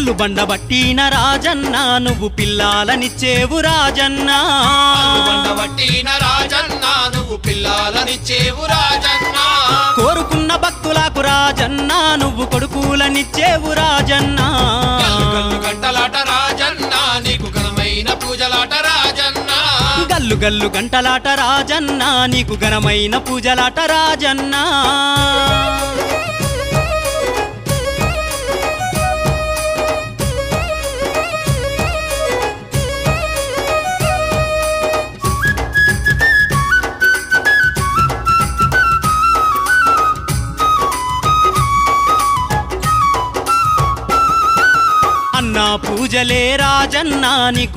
కల్లు బండబట్టిన రాజన్న నువ్వు పిల్లాలనిచ్చేవు రాజన్న బండబట్టిన రాజన్న నువ్వు పిల్లాలనిచ్చేవు రాజన్న కోరుకున్న భక్తులకు రాజన్న నువ్వు కొడుకులనిచ్చేవు రాజన్న గల్లు గంటలాట రాజన్న నీకు ఘనమైన పూజలాట రాజన్న గల్లు గల్లు గంటలాట రాజన్న నీకు ఘనమైన పూజలాట రాజన్న అన్న పూజలే రాజన్న నీకు